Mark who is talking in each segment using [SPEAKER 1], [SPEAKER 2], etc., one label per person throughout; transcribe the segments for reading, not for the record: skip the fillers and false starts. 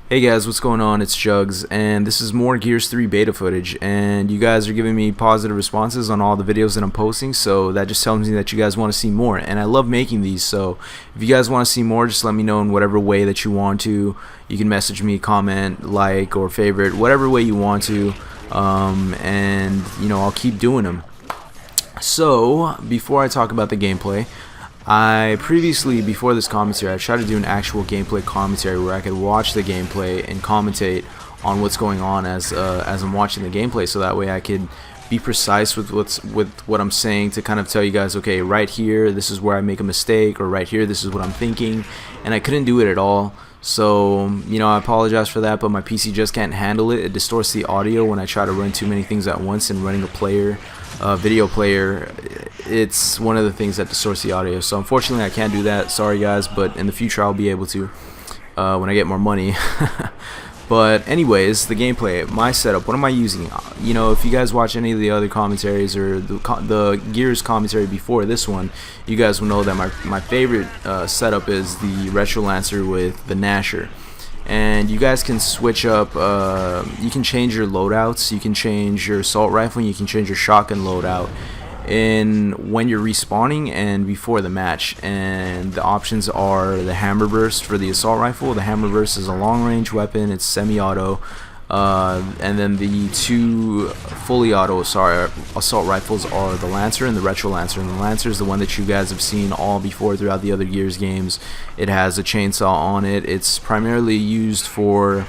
[SPEAKER 1] Hey guys, what's going on? It's Jugs, and this is more Gears 3 beta footage, and you guys are giving me positive responses on all the videos that I'm posting, so that just tells me that you guys want to see more, and I love making these, so if you guys want to see more, just let me know in whatever way that you want to. You can message me, comment, like, or favorite, whatever way you want to, and, I'll keep doing them. So, before I talk about the gameplay, I previously, before this commentary, I tried to do an actual gameplay commentary where I could watch the gameplay and commentate on what's going on as I'm watching the gameplay, so that way I could be precise with what I'm saying to kind of tell you guys, okay, right here, this is where I make a mistake, or right here, this is what I'm thinking, and I couldn't do it at all. So, I apologize for that, but my PC just can't handle it. It distorts the audio when I try to run too many things at once, and running a video player, it's one of the things that distorts the audio. So unfortunately I can't do that, sorry guys, but in the future I'll be able to when I get more money. But anyways, the gameplay, my setup, what am I using? If you guys watch any of the other commentaries or the Gears commentary before this one, you guys will know that my favorite setup is the Retro Lancer with the Gnasher. And you guys can switch up, you can change your loadouts, you can change your assault rifle, and you can change your shotgun loadout when you're respawning and before the match. And the options are the hammer burst for the assault rifle. The hammer burst is a long range weapon, it's semi-auto, and then the two fully auto assault rifles are the Lancer and the Retro Lancer. And the Lancer is the one that you guys have seen all before throughout the other Gears games. It has a chainsaw on it. It's primarily used for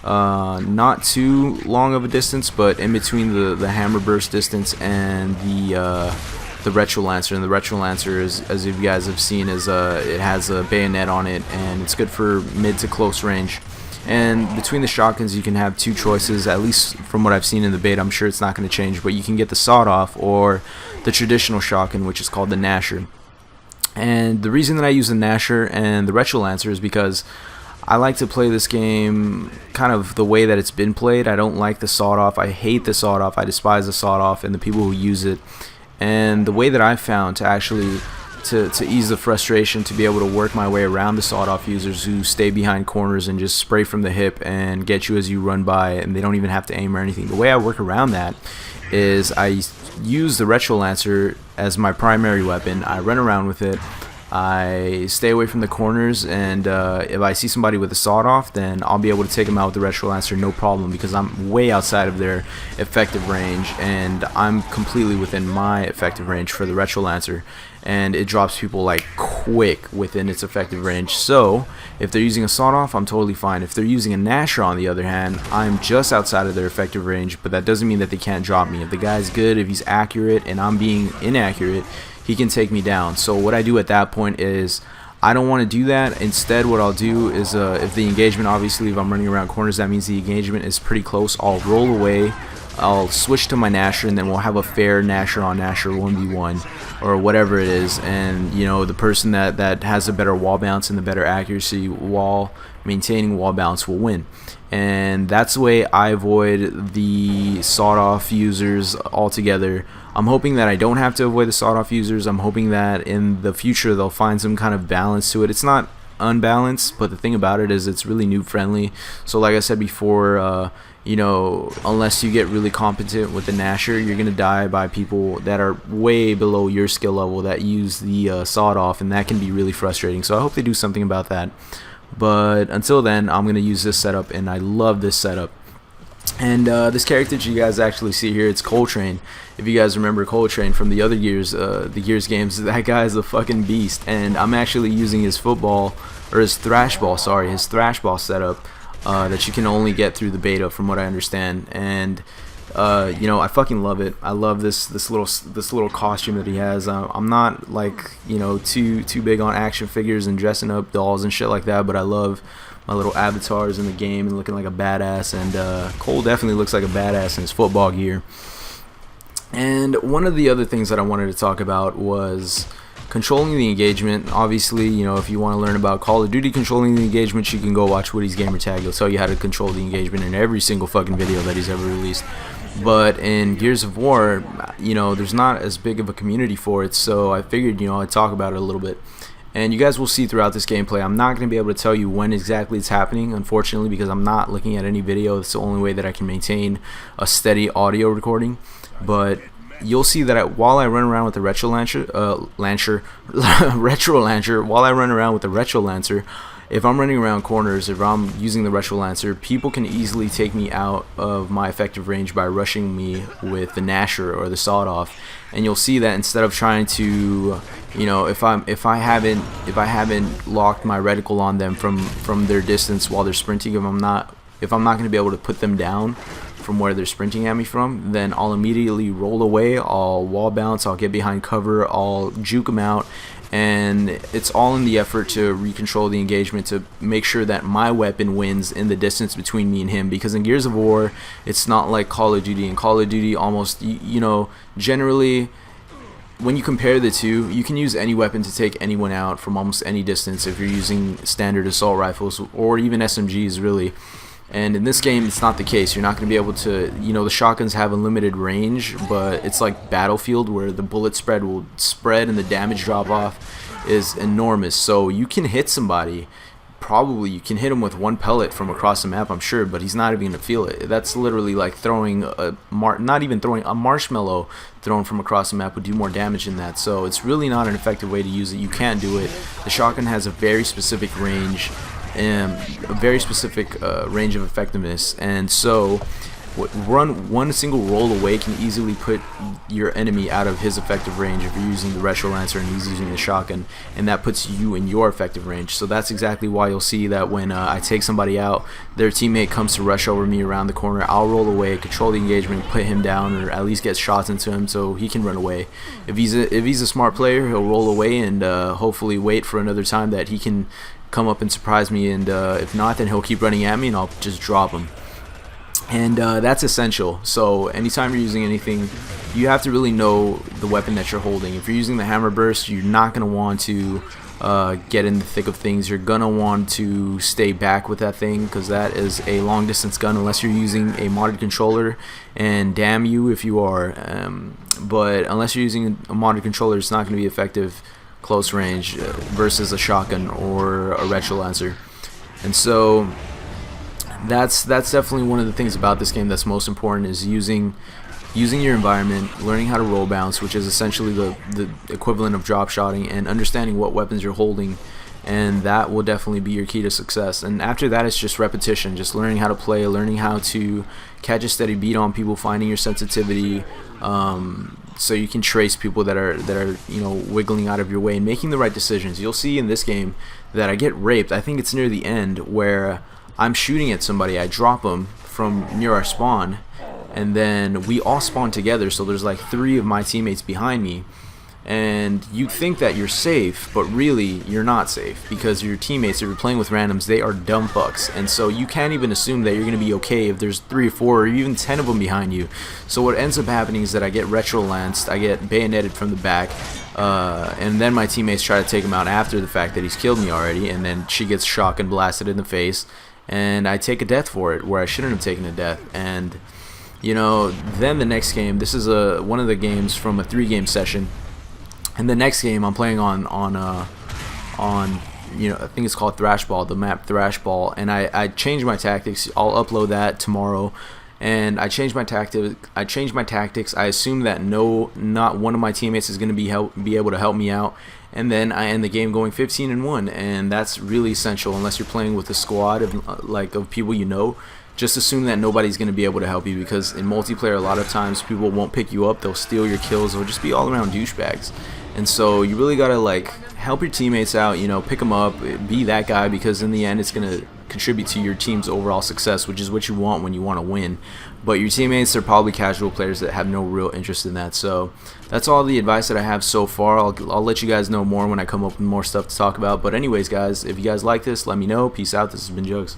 [SPEAKER 1] not too long of a distance, but in between the hammer burst distance and the Retro Lancer. And the Retro Lancer is, as you guys have seen, it has a bayonet on it, and it's good for mid to close range. And between the shotguns, you can have two choices, at least from what I've seen in the beta. I'm sure it's not going to change, but you can get the sawed-off or the traditional shotgun, which is called the Gnasher. And the reason that I use the Gnasher and the Retro Lancer is because I like to play this game kind of the way that it's been played. I don't like the sawed-off. I hate the sawed-off. I despise the sawed-off and the people who use it. And the way that I've found to actually to ease the frustration, to be able to work my way around the sawed-off users who stay behind corners and just spray from the hip and get you as you run by, and they don't even have to aim or anything. The way I work around that is I use the Retro Lancer as my primary weapon. I run around with it. I stay away from the corners, and if I see somebody with a sawed-off, then I'll be able to take them out with the Retro Lancer no problem, because I'm way outside of their effective range, and I'm completely within my effective range for the Retro Lancer, and it drops people like quick within its effective range. So if they're using a sawed-off, I'm totally fine. If they're using a Gnasher, on the other hand, I'm just outside of their effective range, but that doesn't mean that they can't drop me. If the guy's good, if he's accurate, and I'm being inaccurate, he can take me down. So what I do at that point is I don't want to do that. Instead, what I'll do is if the engagement, obviously if I'm running around corners, that means the engagement is pretty close, I'll roll away, I'll switch to my Gnasher, and then we'll have a fair Gnasher on Gnasher 1v1 or whatever it is. And the person that has a better wall bounce and the better accuracy maintaining wall bounce will win. And that's the way I avoid the sawed-off users altogether. I'm hoping that I don't have to avoid the sawed-off users. I'm hoping that in the future they'll find some kind of balance to it. It's not unbalanced, but the thing about it is it's really noob friendly. So like I said before, unless you get really competent with the Gnasher, you're gonna die by people that are way below your skill level that use the sawed-off, and that can be really frustrating. So I hope they do something about that. But until then, I'm going to use this setup, and I love this setup. And this character that you guys actually see here, it's Coltrane. If you guys remember Coltrane from the other Gears, the Gears games, that guy is a fucking beast. And I'm actually using his his thrash ball setup that you can only get through the beta, from what I understand. And I fucking love it. I love this little costume that he has. I'm not like too big on action figures and dressing up dolls and shit like that, but I love my little avatars in the game and looking like a badass. And Cole definitely looks like a badass in his football gear. And one of the other things that I wanted to talk about was controlling the engagement. Obviously, if you want to learn about Call of Duty controlling the engagement, you can go watch Woody's Gamertag. He'll tell you how to control the engagement in every single fucking video that he's ever released. But in Gears of War, there's not as big of a community for it, so I figured, I'd talk about it a little bit. And you guys will see throughout this gameplay. I'm not going to be able to tell you when exactly it's happening, unfortunately, because I'm not looking at any video. It's the only way that I can maintain a steady audio recording. But you'll see that while I run around with the retro lancer, while I run around with the retro lancer, if I'm running around corners, if I'm using the retro lancer, people can easily take me out of my effective range by rushing me with the Nasher or the sawed off. And you'll see that instead of trying to, you know, if I haven't locked my reticle on them from their distance while they're sprinting, if I'm not going to be able to put them down from where they're sprinting at me from, then I'll immediately roll away, I'll wall bounce, I'll get behind cover, I'll juke them out, and it's all in the effort to recontrol the engagement to make sure that my weapon wins in the distance between me and him. Because in Gears of War, it's not like Call of Duty. In Call of Duty, almost, you know, generally, when you compare the two, you can use any weapon to take anyone out from almost any distance if you're using standard assault rifles or even SMGs, really. And in this game, it's not the case. You're not going to be able to, you know, the shotguns have a limited range, but it's like Battlefield where the bullet spread will spread and the damage drop off is enormous. So you can hit somebody, probably you can hit him with one pellet from across the map, I'm sure, but he's not even going to feel it. That's literally like throwing not even throwing a marshmallow thrown from across the map would do more damage than that. So it's really not an effective way to use it. You can't do it. The shotgun has a very specific range, a very specific range of effectiveness, and so one single roll away can easily put your enemy out of his effective range if you're using the retro lancer and he's using the shotgun, and that puts you in your effective range. So that's exactly why you'll see that when I take somebody out, their teammate comes to rush over me around the corner, I'll roll away, control the engagement, put him down, or at least get shots into him so he can run away. If he's a smart player, he'll roll away and hopefully wait for another time that he can come up and surprise me, and if not, then he'll keep running at me and I'll just drop him. And that's essential. So anytime you're using anything, you have to really know the weapon that you're holding. If you're using the hammer burst, you're not going to want to get in the thick of things. You're going to want to stay back with that thing, because that is a long distance gun unless you're using a modded controller, and damn you if you are. But unless you're using a modded controller, it's not going to be effective close range versus a shotgun or a retro lancer. And so that's definitely one of the things about this game that's most important, is using your environment, learning how to roll bounce, which is essentially the equivalent of drop shotting, and understanding what weapons you're holding, and that will definitely be your key to success. And after that, it's just repetition, just learning how to play, learning how to catch a steady beat on people, finding your sensitivity, so you can trace people that are you know, wiggling out of your way and making the right decisions. You'll see in this game that I get raped. I think it's near the end where I'm shooting at somebody, I drop them from near our spawn, and then we all spawn together, so there's like 3 of my teammates behind me, and you think that you're safe, but really you're not safe, because your teammates, if you're playing with randoms, they are dumb fucks, and so you can't even assume that you're going to be okay if there's 3 or 4 or even 10 of them behind you. So what ends up happening is that I get retro lanced, I get bayoneted from the back, and then my teammates try to take him out after the fact that he's killed me already, and then she gets shotgun blasted in the face, and I take a death for it where I shouldn't have taken a death. And you know, then the next game, this is one of the games from a 3-game session, and the next game I'm playing on you know, I think it's called Thrashball, the map Thrashball, and I changed my tactics. I'll upload that tomorrow, and I changed my tactics. I assume that not one of my teammates is going to be able to help me out, and then I end the game going 15-1, and that's really essential unless you're playing with a squad of people you know. Just assume that nobody's going to be able to help you, because in multiplayer a lot of times people won't pick you up, they'll steal your kills, they'll just be all around douchebags. And so you really got to like help your teammates out, you know, pick them up, be that guy, because in the end it's going to contribute to your team's overall success, which is what you want when you want to win. But your teammates are probably casual players that have no real interest in that. So that's all the advice that I have so far. I'll let you guys know more when I come up with more stuff to talk about. But anyways, guys, if you guys like this, let me know. Peace out. This has been Jugs.